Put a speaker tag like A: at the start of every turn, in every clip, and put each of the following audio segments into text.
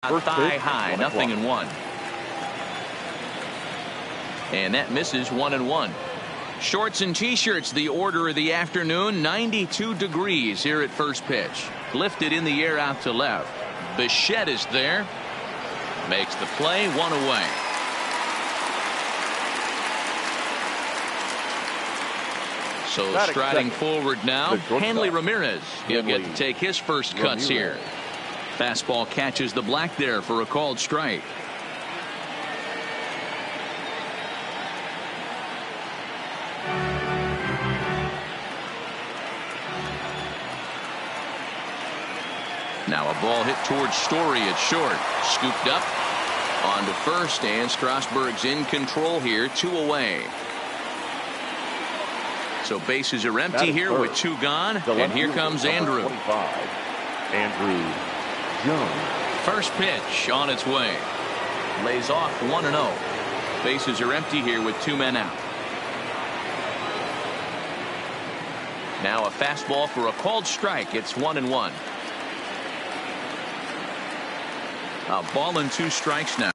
A: Thigh high, 0-1. And that misses 1-1. Shorts and t-shirts, the order of the afternoon. 92 degrees here at first pitch. Lifted in the air out to left. Bichette is there. Makes the play, 1 away. So striding forward now, Hanley Ramirez. He'll get to take his first cuts here. Fastball catches the black there for a called strike. Now a ball hit towards Story at short. Scooped up on to first, and Strasburg's in control here, 2 away. So bases are empty here with 2 gone, and here comes Andrew.
B: Andrew Jones.
A: First pitch on its way. Lays off 1-0. Bases are empty here with 2 men out. Now a fastball for a called strike. It's 1-1. A ball and 2 strikes now.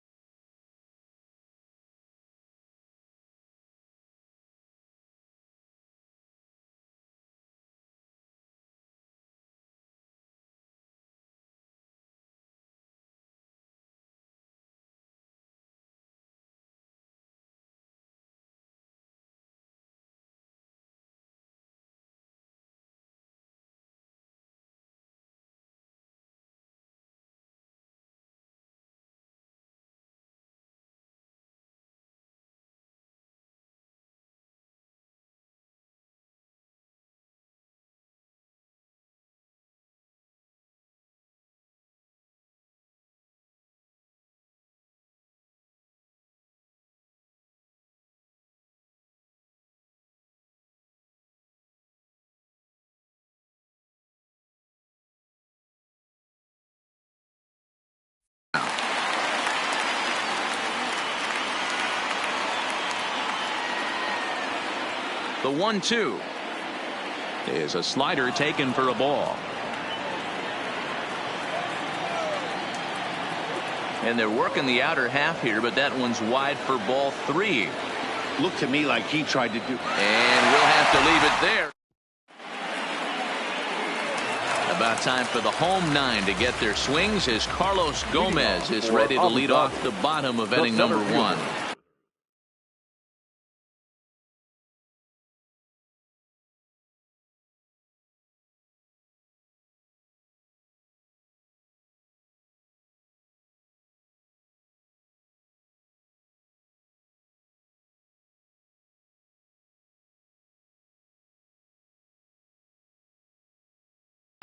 A: The 1-2 is a slider taken for a ball. And they're working the outer half here, but that one's wide for ball 3.
B: Looked to me like he tried to do.
A: And we'll have to leave it there. About time for the home 9 to get their swings as Carlos Gomez is ready to lead off the bottom of inning number 1.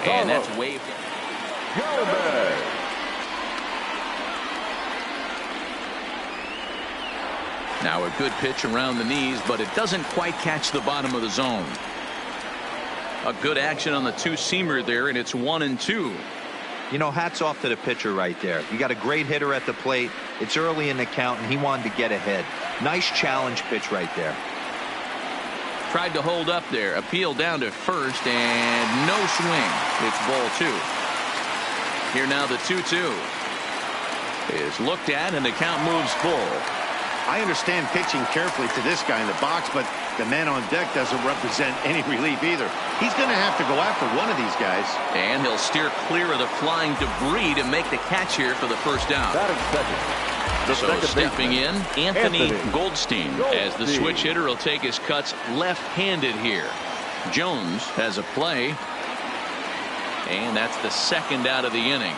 A: And that's waved. Now a good pitch around the knees, but it doesn't quite catch the bottom of the zone. A good action on the 2-seamer there, and it's 1-2.
C: You know, hats off to the pitcher right there. You got a great hitter at the plate. It's early in the count, and he wanted to get ahead. Nice challenge pitch right there.
A: Tried to hold up there. Appeal down to first, and no swing. It's ball 2. Here now the 2-2 is looked at, and the count moves full.
B: I understand pitching carefully to this guy in the box, but the man on deck doesn't represent any relief either. He's going to have to go after one of these guys.
A: And he'll steer clear of the flying debris to make the catch here for the first out. So stepping in, Anthony Goldstein, as the switch hitter will take his cuts left-handed here. Jones has a play, and that's the second out of the inning.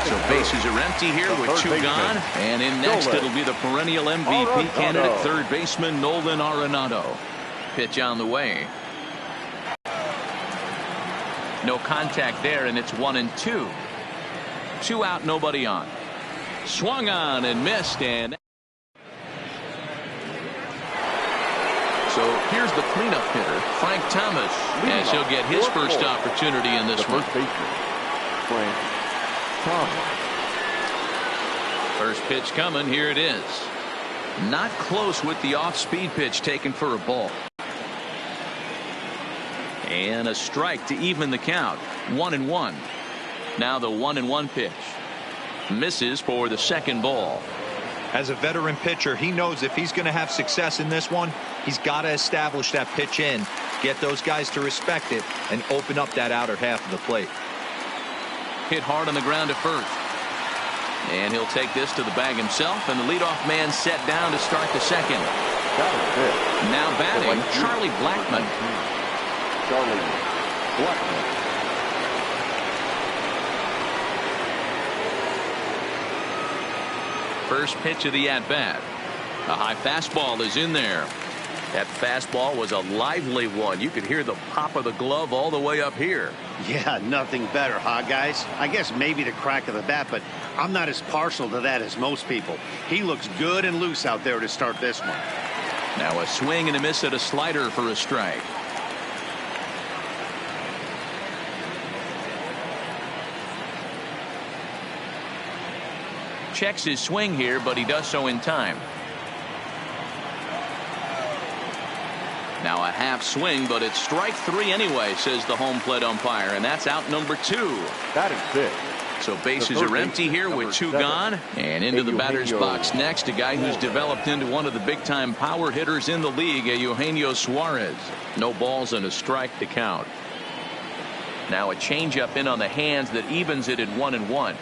A: So bases are empty here with 2 gone, and in next it'll be the perennial MVP candidate third baseman Nolan Arenado. Pitch on the way. No contact there, and it's 1-2. 2 out, nobody on. Swung on and missed, and so here's the cleanup hitter, Frank Thomas, as he'll get his first opportunity in this one.
B: Frank Thomas.
A: First pitch coming. Here it is. Not close with the off-speed pitch taken for a ball. And a strike to even the count. 1-1. Now the 1-1 pitch. Misses for the second ball.
C: As a veteran pitcher, he knows if he's going to have success in this one, he's got to establish that pitch in, get those guys to respect it, and open up that outer half of the plate.
A: Hit hard on the ground to first. And he'll take this to the bag himself, and the leadoff man set down to start the second. Now batting, Charlie Blackmon. First pitch of the at-bat. A high fastball is in there. That fastball was a lively one. You could hear the pop of the glove all the way up here.
B: Yeah, nothing better, huh, guys? I guess maybe the crack of the bat, but I'm not as partial to that as most people. He looks good and loose out there to start this one.
A: Now a swing and a miss at a slider for a strike. Checks his swing here, but he does so in time. Now a half swing, but it's strike three anyway, says the home plate umpire, and that's out number 2.
D: That is big.
A: So bases are empty here with 2 gone, and into the batter's box next, a guy who's developed into one of the big-time power hitters in the league, Eugenio Suarez. No balls and a strike to count. Now a changeup in on the hands that evens it at 1-1.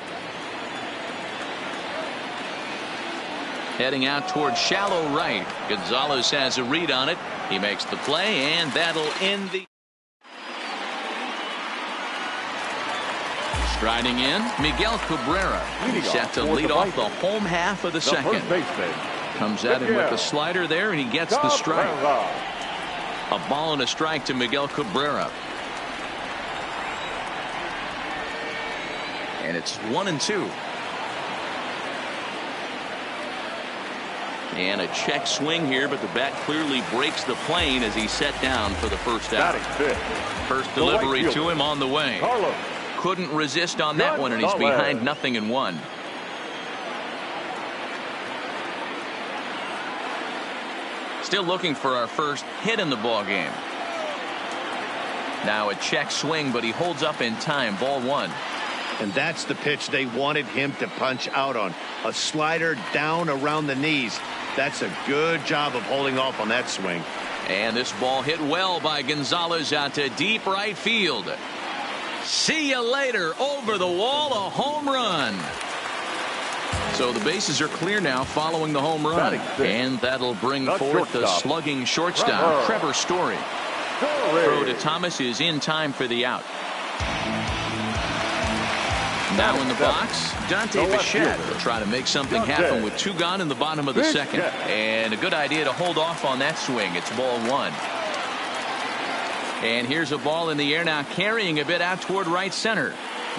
A: Heading out towards shallow right. Gonzalez has a read on it. He makes the play, and that'll end the. Striding in, Miguel Cabrera. He's set to lead off the home half of the second. Comes at him with the slider there, and he gets the strike. A ball and a strike to Miguel Cabrera. And it's 1-2. And a check swing here, but the bat clearly breaks the plane as he's set down for the first out. First delivery to him on the way. Couldn't resist on that one, and he's behind 0-1. Still looking for our first hit in the ball game. Now a check swing, but he holds up in time. Ball 1.
B: And that's the pitch they wanted him to punch out on. A slider down around the knees. That's a good job of holding off on that swing.
A: And this ball hit well by Gonzalez out to deep right field. See you later. Over the wall, a home run. So the bases are clear now following the home run. And that'll bring forth the slugging shortstop, Trevor Story. Throw to Thomas is in time for the out. Now in the box, Dante Bichette will try to make something happen with 2 gone in the bottom of the second. And a good idea to hold off on that swing. It's ball 1. And here's a ball in the air now, carrying a bit out toward right center.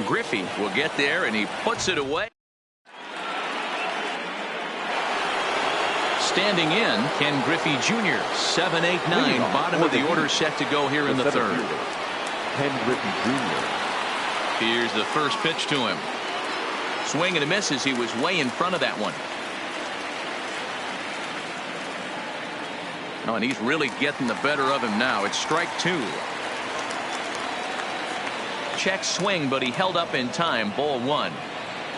A: Griffey will get there, and he puts it away. Standing in, Ken Griffey Jr. 7-8-9, bottom of the order set to go here in the third.
D: Ken Griffey Jr.
A: Here's the first pitch to him. Swing and a miss as he was way in front of that one. Oh, and he's really getting the better of him now. It's strike 2. Check swing, but he held up in time. Ball 1.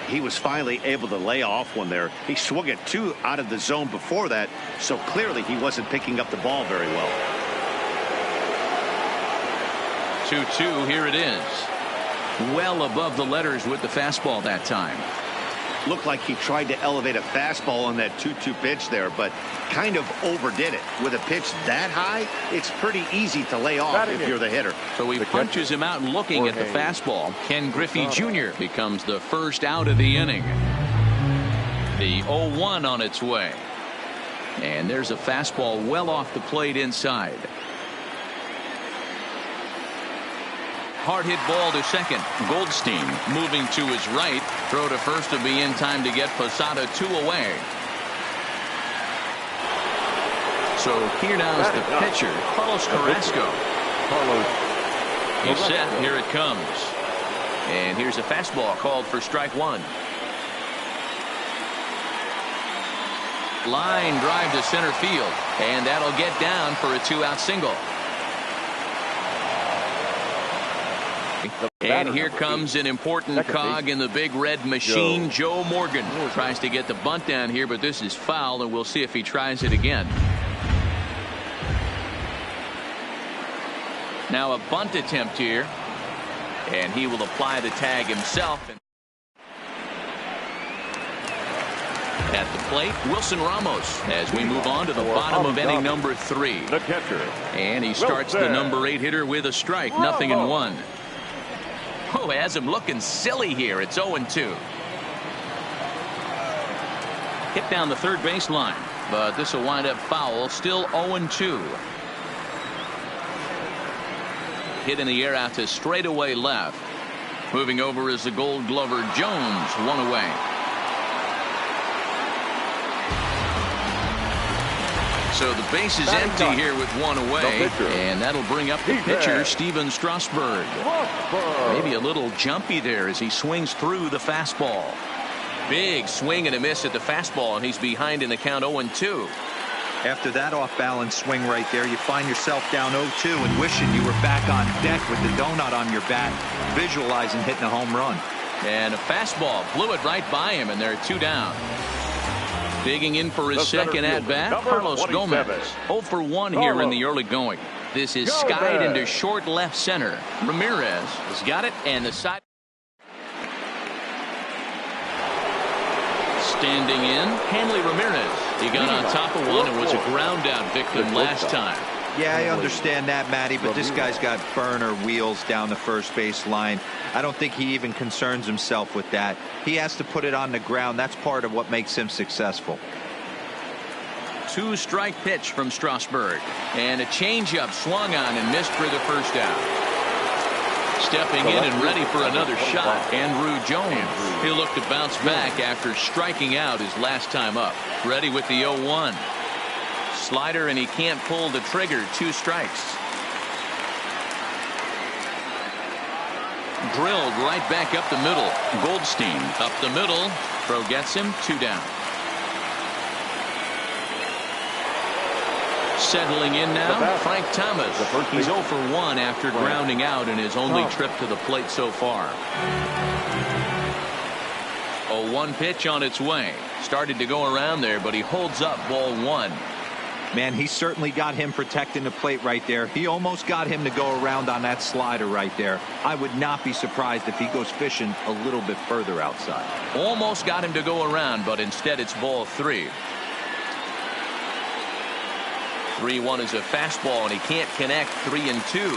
B: He was finally able to lay off one there. He swung at 2 out of the zone before that, so clearly he wasn't picking up the ball very well.
A: 2-2, here it is. Well above the letters with the fastball that time.
B: Looked like he tried to elevate a fastball on that 2-2 pitch there, but kind of overdid it. With a pitch that high, it's pretty easy to lay off if you're the hitter.
A: So he punches him out and looking at the fastball. Ken Griffey Jr. becomes the first out of the inning. The 0-1 on its way. And there's a fastball well off the plate inside. Hard hit ball to second. Goldstein moving to his right. Throw to first to be in time to get Posada 2 away. So here now is the pitcher, Carlos Carrasco. He's set. Here it comes. And here's a fastball called for strike 1. Line drive to center field. And that'll get down for a 2-out single. And here comes an important cog in the big red machine. Joe Morgan tries to get the bunt down here, but this is foul, and we'll see if he tries it again. Now a bunt attempt here, and he will apply the tag himself. At the plate, Wilson Ramos, as we move on to the bottom of inning number 3.
D: The catcher.
A: And he starts the number 8 hitter with a strike, 0-1. Oh, has him looking silly here. It's 0-2. Hit down the third baseline, but this will wind up foul. Still 0-2. Hit in the air out to straightaway left. Moving over is the Gold Glover Jones, 1 away. So the base is empty here with 1 away, and that'll bring up the pitcher, Steven Strasburg. Maybe a little jumpy there as he swings through the fastball. Big swing and a miss at the fastball, and he's behind in the count 0-2.
C: After that off-balance swing right there, you find yourself down 0-2 and wishing you were back on deck with the donut on your bat, visualizing hitting a home run.
A: And a fastball blew it right by him, and they're 2 down. Digging in for his second at-bat, Carlos Gomez. 0 for 1 here in the early going. This is skied into short left center. Ramirez has got it, and the side. Standing in, Hanley Ramirez. He got on top of one and was a ground out victim last time.
C: Yeah, I understand that, Matty, but this guy's got burner wheels down the first base line. I don't think he even concerns himself with that. He has to put it on the ground. That's part of what makes him successful.
A: 2-strike pitch from Strasburg, and a changeup swung on and missed for the first out. Stepping in and ready for another shot, Andrew Jones. He'll look to bounce back after striking out his last time up. Ready with the 0-1. Slider, and he can't pull the trigger. 2 strikes. Drilled right back up the middle. Goldstein up the middle. Throw gets him. 2 down. Settling in now, Frank Thomas. He's 0 for 1 after grounding out in his only trip to the plate so far. 0-1 pitch on its way. Started to go around there, but he holds up ball 1.
C: Man, he certainly got him protecting the plate right there. He almost got him to go around on that slider right there. I would not be surprised if he goes fishing a little bit further outside.
A: Almost got him to go around, but instead it's ball 3. 3-1 is a fastball, and he can't connect. 3-2.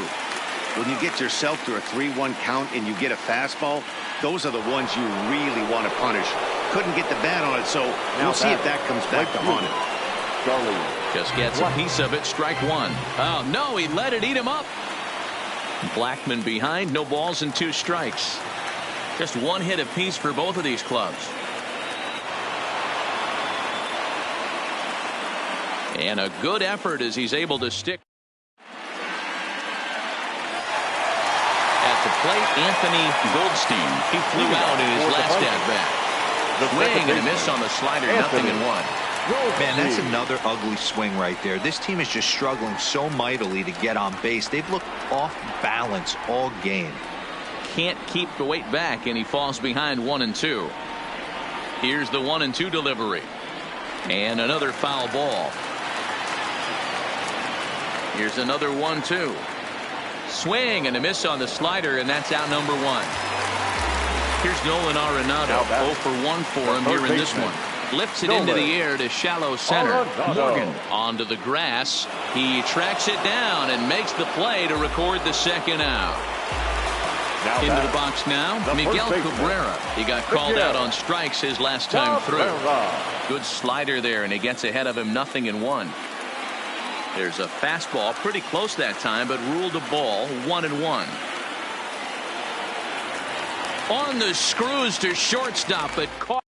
B: When you get yourself to a 3-1 count and you get a fastball, those are the ones you really want to punish. Couldn't get the bat on it, so we'll see if that comes back to haunt him.
A: Just gets a piece of it. Strike 1. Oh, no, he let it eat him up. Blackman behind. No balls and 2 strikes. Just 1 hit apiece for both of these clubs. And a good effort as he's able to stick. At the plate, Anthony Goldstein. He flew out in his last at-bat. Swing and a miss on the slider. 0-1.
C: Man, that's another ugly swing right there. This team is just struggling so mightily to get on base. They've looked off balance all game.
A: Can't keep the weight back, and he falls behind 1-2. Here's the 1-2 delivery. And another foul ball. Here's another 1-2. Swing and a miss on the slider, and that's out number 1. Here's Nolan Arenado. 0 for 1 for him here in this one. Lifts it into the air to shallow center. Morgan onto the grass. He tracks it down and makes the play to record the second out. Into the box now, Miguel Cabrera. He got called out on strikes his last time through. Good slider there, and he gets ahead of him. 0-1. There's a fastball pretty close that time, but ruled a ball. 1-1. On the screws to shortstop, but caught.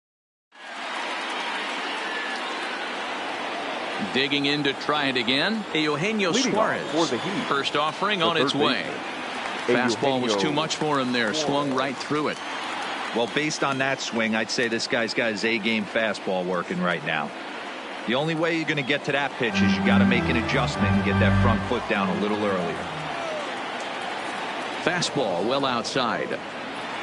A: Digging in to try it again, Eugenio Suarez. First offering on its way. Fastball was too much for him there. Swung right through it.
C: Well, based on that swing, I'd say this guy's got his A-game fastball working right now. The only way you're going to get to that pitch is you got to make an adjustment and get that front foot down a little earlier.
A: Fastball well outside.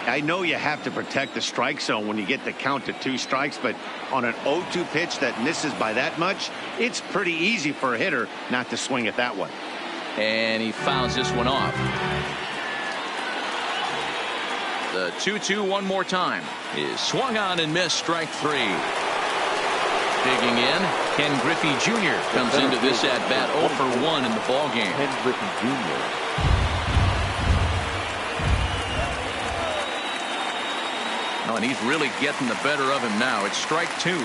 B: I know you have to protect the strike zone when you get the count to 2 strikes, but on an 0-2 pitch that misses by that much, it's pretty easy for a hitter not to swing at that one.
A: And he fouls this one off. The 2-2 one more time is swung on and missed, strike 3. Digging in, Ken Griffey Jr. comes into this at bat 0 for 1 in the ball game.
D: Ken Griffey Jr.
A: Oh, and he's really getting the better of him now. It's strike 2.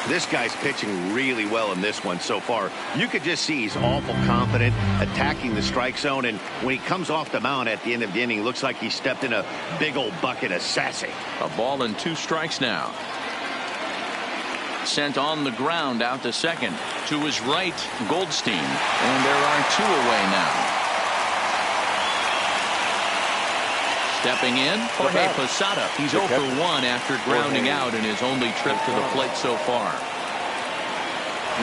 B: This guy's pitching really well in this one so far. You could just see he's awful confident attacking the strike zone, and when he comes off the mound at the end of the inning, looks like he stepped in a big old bucket of sassy.
A: A ball and 2 strikes now. Sent on the ground out to second. To his right, Goldstein. And there are 2 away now. Stepping in, Jorge Posada. He's 0 for 1 after grounding out in his only trip to the plate so far.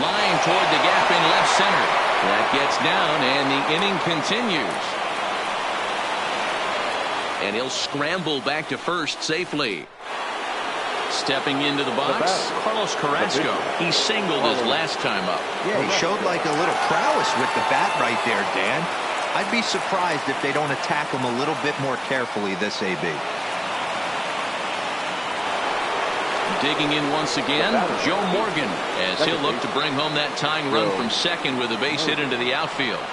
A: Line toward the gap in left center. That gets down, and the inning continues. And he'll scramble back to first safely. Stepping into the box, Carlos Carrasco. He singled his last time up.
C: Yeah, he showed like a little prowess with the bat right there, Dan. I'd be surprised if they don't attack him a little bit more carefully this AB.
A: Digging in once again, Joe Morgan, as he'll look to bring home that tying run from second with a base hit into the outfield.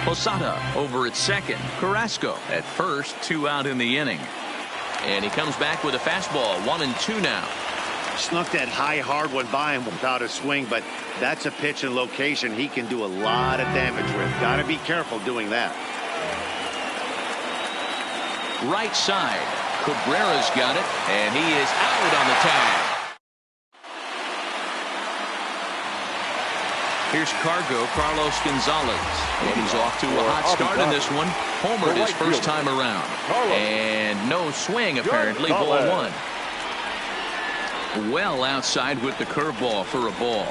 A: Posada over at second. Carrasco at first, 2 out in the inning. And he comes back with a fastball, 1-2 now.
B: Snuck that high hard one by him without a swing, but that's a pitch and location he can do a lot of damage with. Got to be careful doing that.
A: Right side. Cabrera's got it, and he is out on the tag. Here's Cargo, Carlos Gonzalez. And he's off to a hot start in this one. Homered his first time around. And no swing, apparently. Ball 1. Well outside with the curveball for a ball.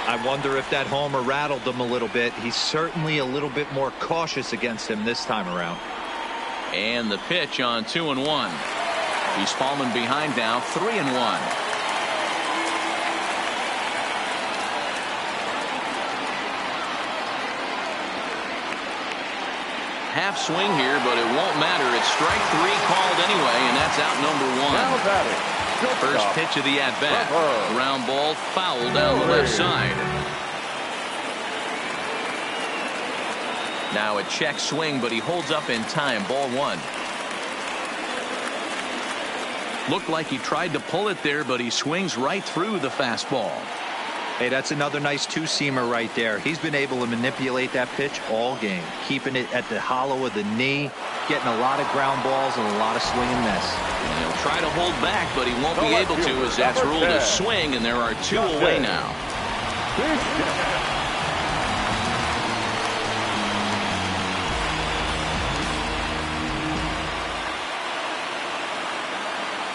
C: I wonder if that homer rattled him a little bit. He's certainly a little bit more cautious against him this time around.
A: And the pitch on 2-1. He's fallen behind now, 3-1. Half swing here, but it won't matter. It's strike 3 called anyway, and that's out number 1. First pitch of the at-bat. Ground ball foul down the left side. Now a check swing, but he holds up in time. Ball 1. Looked like he tried to pull it there, but he swings right through the fastball.
C: Hey, that's another nice 2-seamer right there. He's been able to manipulate that pitch all game, keeping it at the hollow of the knee, getting a lot of ground balls and a lot of swing and miss.
A: And he'll try to hold back, but he won't be able to, as that's ruled a swing, and there are 2 away now.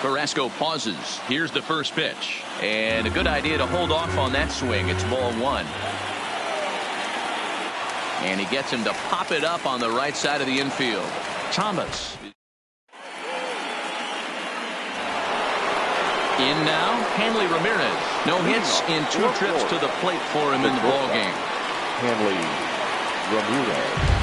A: Carrasco pauses. Here's the first pitch. And a good idea to hold off on that swing. It's ball 1. And he gets him to pop it up on the right side of the infield. Thomas. In now, Hanley Ramirez. No hits in 2 trips to the plate for him in the ballgame.
D: Hanley Ramirez.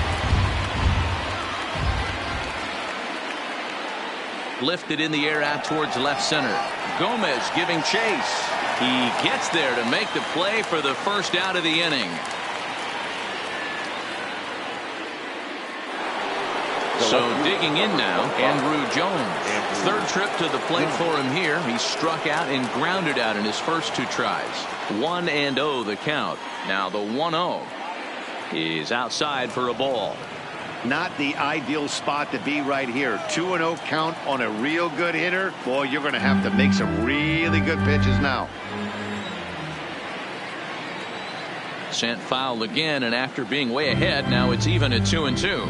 A: Lifted in the air out towards left center. Gomez giving chase. He gets there to make the play for the first out of the inning. So digging in now, Andrew Jones. Third trip to the plate for him here. He struck out and grounded out in his first 2 tries. 1-0 the count. Now the 1-0 is outside for a ball.
B: Not the ideal spot to be right here. 2-0 count on a real good hitter. Boy, you're going to have to make some really good pitches now.
A: Sent foul again, and after being way ahead, now it's even at 2-2.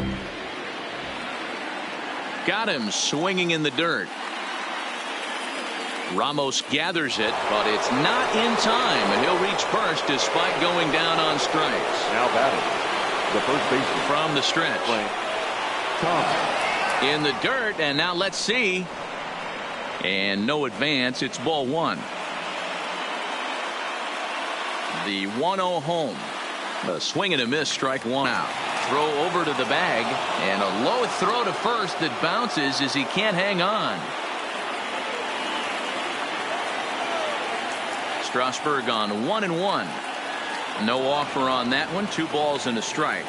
A: Got him swinging in the dirt. Ramos gathers it, but it's not in time, and he'll reach first despite going down on strikes.
D: Now batting, the first baseman
A: From the stretch.
D: Tom.
A: In the dirt, and now let's see. And no advance. It's ball one. The 1-0 home. A swing and a miss, strike one out. Throw over to the bag, and a low throw to first that bounces as he can't hang on. Strasburg on 1-1. No offer on that one. 2 balls and a strike.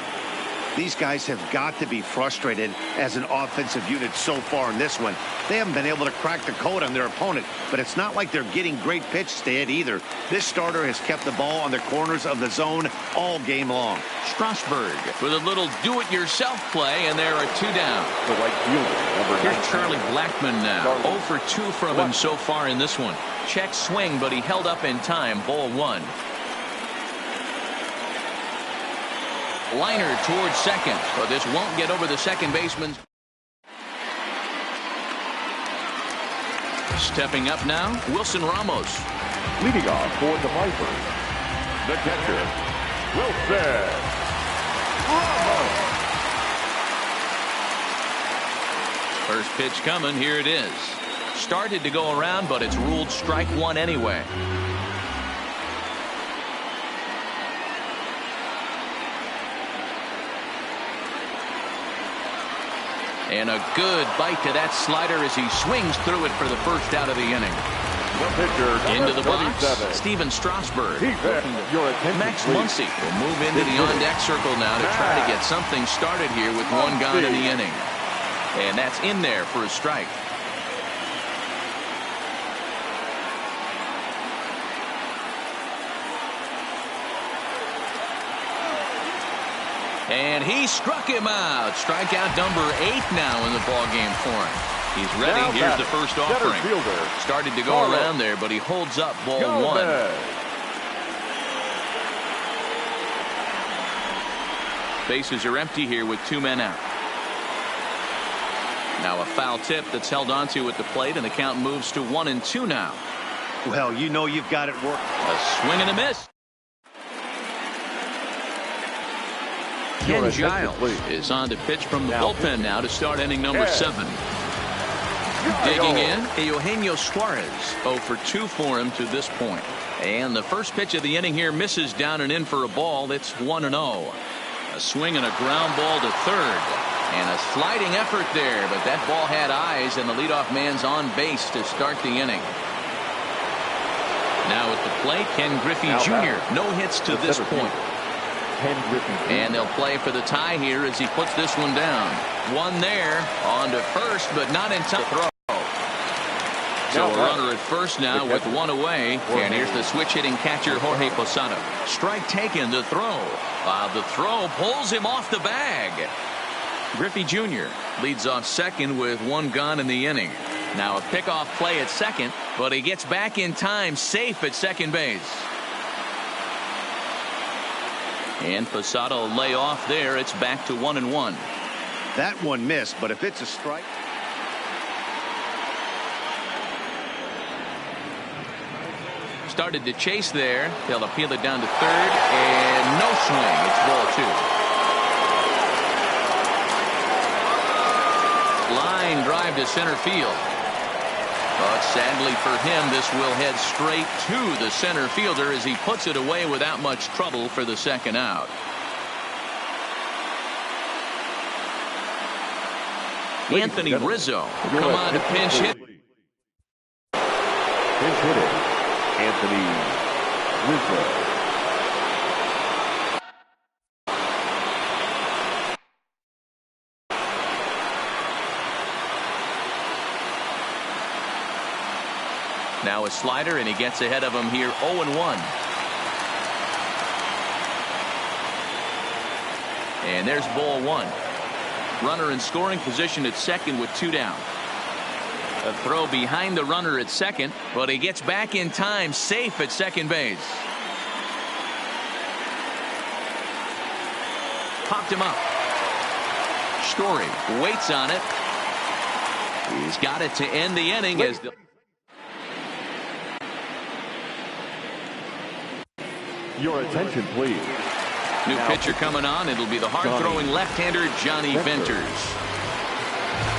B: These guys have got to be frustrated as an offensive unit so far in this one. They haven't been able to crack the code on their opponent, but it's not like they're getting great pitches to hit either. This starter has kept the ball on the corners of the zone all game long.
A: Strasburg with a little do-it-yourself play, and there are 2 down.
D: The right fielder, number 19.
A: Here's Charlie Blackmon now. 0 for 2 from him so far in this one. Check swing, but he held up in time. Ball one. Liner towards second, but this won't get over the second baseman. Stepping up now, Wilson Ramos.
D: Leading off for the Vipers, the catcher, Wilson Ramos.
A: First pitch coming. Here it is. Started to go around, but it's ruled strike one anyway. And a good bite to that slider as he swings through it for the first out of the inning.
D: The pitcher,
A: Into the box,
D: 37.
A: Steven Strasburg.
D: Your attention,
A: Max
D: please.
A: Muncy will move into the on-deck circle now to try to get something started here with 1 gone in the inning. And that's in there for a strike. And he struck him out. Strikeout number 8 now in the ballgame for him. He's ready.
D: Now
A: Here's the first offering.
D: fielder,
A: Started to go around there, but he holds up ball one. Bases are empty here with 2 men out. Now a foul tip that's held onto at the plate, and the count moves to 1-2 now.
B: Well, you know you've got it worked.
A: A swing and a miss. Ken Giles is on to pitch from the bullpen now to start inning number 7. Digging in, Eugenio Suarez. 0 for 2 for him to this point. And the first pitch of the inning here misses down and in for a ball. It's 1-0. A swing and a ground ball to third. And a sliding effort there, but that ball had eyes, and the leadoff man's on base to start the inning. Now at the plate, Ken Griffey Jr. No hits to this point. And they'll play for the tie here as he puts this one down. One there, on to first, but not in time to throw. So a runner at first now with 1 away. And here's the switch-hitting catcher, Jorge Posada. Strike taken, the throw. The throw pulls him off the bag. Griffey Jr. leads off second with 1 gone in the inning. Now a pickoff play at second, but he gets back in time, safe at second base. And Posada will lay off there. It's back to 1-1.
B: That one missed, but if it's a strike.
A: Started to chase there. They'll appeal it down to third, and no swing. It's ball 2. Line drive to center field. But sadly for him, this will head straight to the center fielder as he puts it away without much trouble for the second out. Anthony Rizzo will come on to pinch hit.
D: Pinch hitting, Anthony Rizzo.
A: Now a slider, and he gets ahead of him here 0-1. And there's ball 1. Runner in scoring position at second with 2 down. A throw behind the runner at second, but he gets back in time, safe at second base. Popped him up. Story waits on it. He's got it to end the inning as the
D: Your attention, please.
A: New pitcher coming on. It'll be the hard-throwing left-hander Johnny Venters.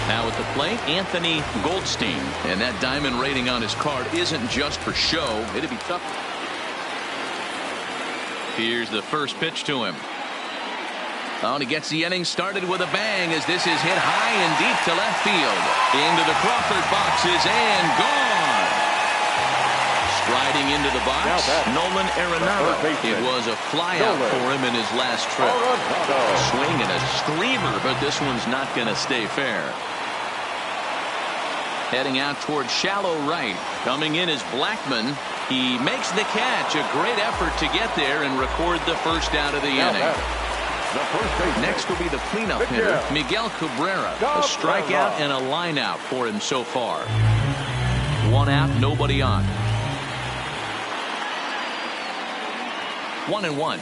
A: Now at the plate, Anthony Goldstein. And that diamond rating on his card isn't just for show. It'd be tough. Here's the first pitch to him. Oh, and he gets the inning started with a bang as this is hit high and deep to left field. Into the Crawford boxes and gone. Striding into the box, Nolan Arenado. It was a flyout for him in his last trip. Swing and a screamer, but this one's not going to stay fair. Heading out towards shallow right. Coming in is Blackman. He makes the catch. A great effort to get there and record the first out of the inning. Next will be the cleanup hitter, Miguel Cabrera. A strikeout and a line out for him so far. One out, nobody on. 1-1.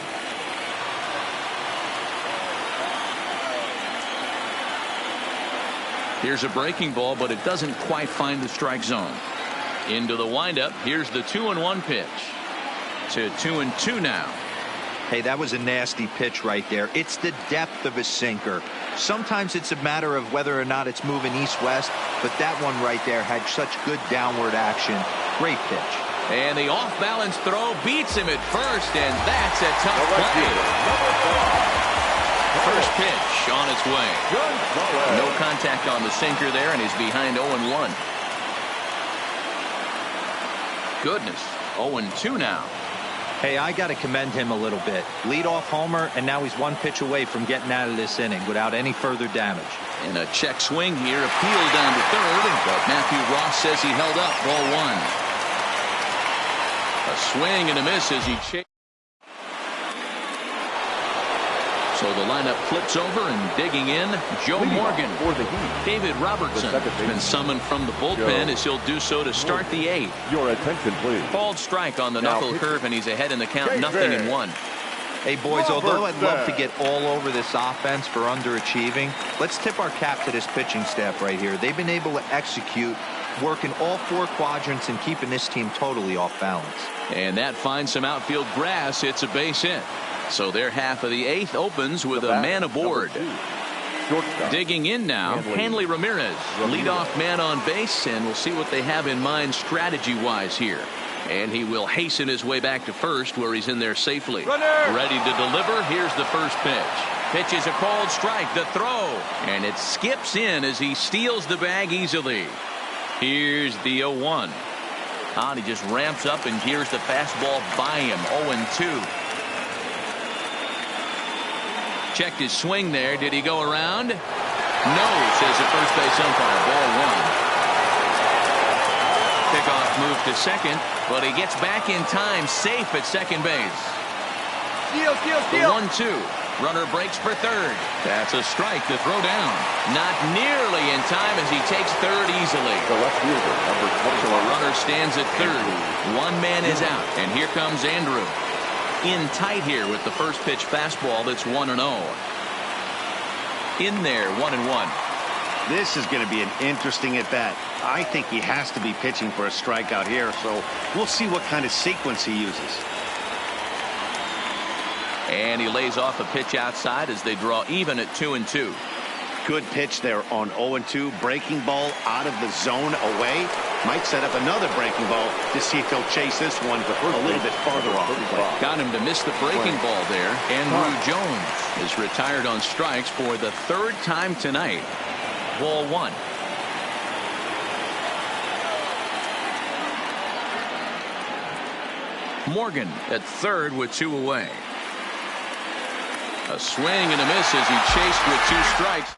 A: Here's a breaking ball, but it doesn't quite find the strike zone. Into the windup. Here's the 2-1 pitch. To 2-2 now.
C: Hey, that was a nasty pitch right there. It's the depth of a sinker. Sometimes it's a matter of whether or not it's moving east-west, but that one right there had such good downward action. Great pitch.
A: And the off-balance throw beats him at first, and that's a tough play. First pitch on its way. No contact on the sinker there, and he's behind 0-1. Goodness, 0-2 now.
C: Hey, I got to commend him a little bit. Leadoff homer, and now he's one pitch away from getting out of this inning without any further damage.
A: And a check swing here, appeal down to third, but Matthew Ross says he held up. Ball one. A swing and a miss as he chased. So the lineup flips over and digging in, Joe Morgan. David Robertson has been summoned from the bullpen as he'll do so to start the eighth.
D: Your attention, please.
A: Called strike on the knuckle curve, and he's ahead in the count, 0-1.
C: Hey, boys, although I'd love to get all over this offense for underachieving, let's tip our cap to this pitching staff right here. They've been able to execute, working all four quadrants and keeping this team totally off balance.
A: And that finds some outfield grass. It's a base hit. So their half of the eighth opens with a man aboard. Digging in now, Hanley Ramirez, leadoff man on base, and we'll see what they have in mind strategy-wise here. And he will hasten his way back to first, where he's in there safely. Ready to deliver. Here's the first pitch. Pitch is a called strike. The throw. And it skips in as he steals the bag easily. Here's the 0-1. And he just ramps up, and here's the fastball by him. 0-2. Checked his swing there. Did he go around? No, says the first base umpire. Ball one. Pickoff move to second, but he gets back in time, safe at second base.
E: Steal.
A: The 1-2. Runner breaks for third. That's a strike to throw down. Not nearly in time as he takes third easily.
D: The left fielder, number 20.
A: So a runner stands at third. One man is out, and here comes Andrew. In tight here with the first pitch fastball that's 1-0. In there, 1-1.
B: This is going to be an interesting at bat. I think he has to be pitching for a strikeout here, so we'll see what kind of sequence he uses.
A: And he lays off a pitch outside as they draw even at 2-2.
B: Good pitch there on 0-2. Breaking ball out of the zone away. Might set up another breaking ball to see if he'll chase this one a little bit farther off.
A: Got him to miss the breaking ball there. Andrew Jones is retired on strikes for the third time tonight. Ball one. Morgan at third with two away. A swing and a miss as he chased with two strikes.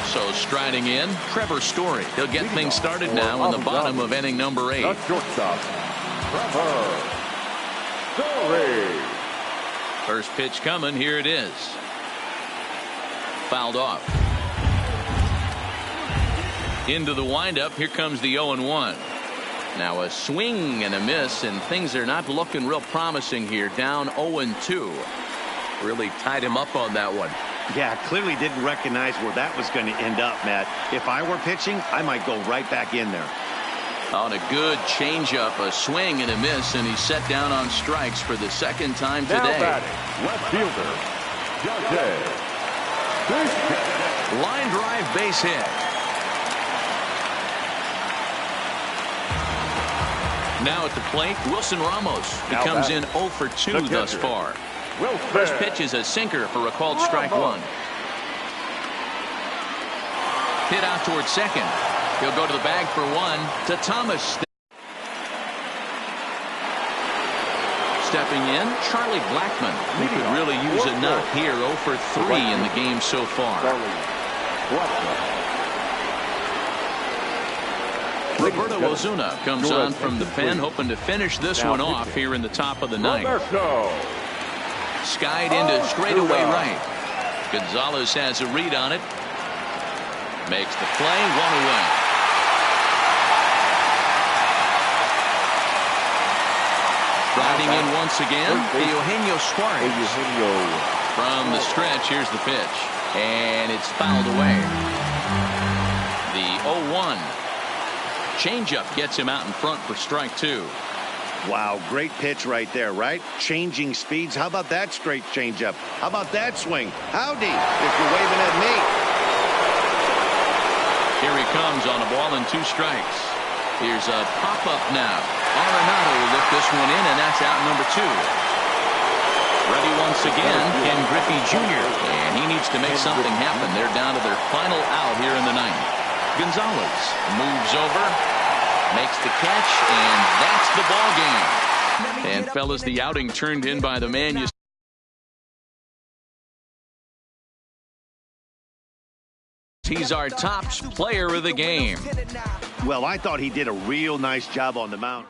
A: So striding in, Trevor Story. He'll get things started now in the bottom of inning number 8.
D: The shortstop, Trevor Story.
A: First pitch coming. Here it is. Fouled off. Into the windup. Here comes the 0-1. Now a swing and a miss, and things are not looking real promising here. Down 0-2. Really tied him up on that one.
B: Yeah, clearly didn't recognize where that was going to end up, Matt. If I were pitching, I might go right back in there.
A: On a good changeup, a swing and a miss, and he's set down on strikes for the second time
D: Now
A: today.
D: batting, left fielder, Judge.
A: Line drive base hit. Now at the plate, Wilson Ramos. He
D: Now
A: comes
D: batting,
A: in 0 for 2
D: the
A: thus
D: catcher,
A: far.
D: Wilson.
A: First pitch is a sinker for a called strike one. Hit out towards second. He'll go to the bag for one to Thomas. Stepping in, Charlie Blackmon. He could really use a knock here. 0 for 3 in the game so far. Roberto Ozuna comes on from the pen, hoping to finish this one off here in the top of the ninth. Skied into straightaway right. Gonzalez has a read on it. Makes the play, 1 away. Riding in once again, Eugenio Suarez. From the stretch, here's the pitch. And it's fouled away. The 0-1. Changeup gets him out in front for strike 2.
B: Wow, great pitch right there, right? Changing speeds. How about that straight changeup? How about that swing? Howdy, if you're waving at me.
A: Here he comes on a ball and 2 strikes. Here's a pop-up now. Arenado will lift this one in, and that's out number 2. Ready once again, Ken Griffey Jr., and he needs to make something happen. They're down to their final out here in the ninth. Gonzalez moves over, makes the catch, and that's the ball game. And fellas, the outing turned in by the man you He's our top player of the game.
B: Well, I thought he did a real nice job on the mound.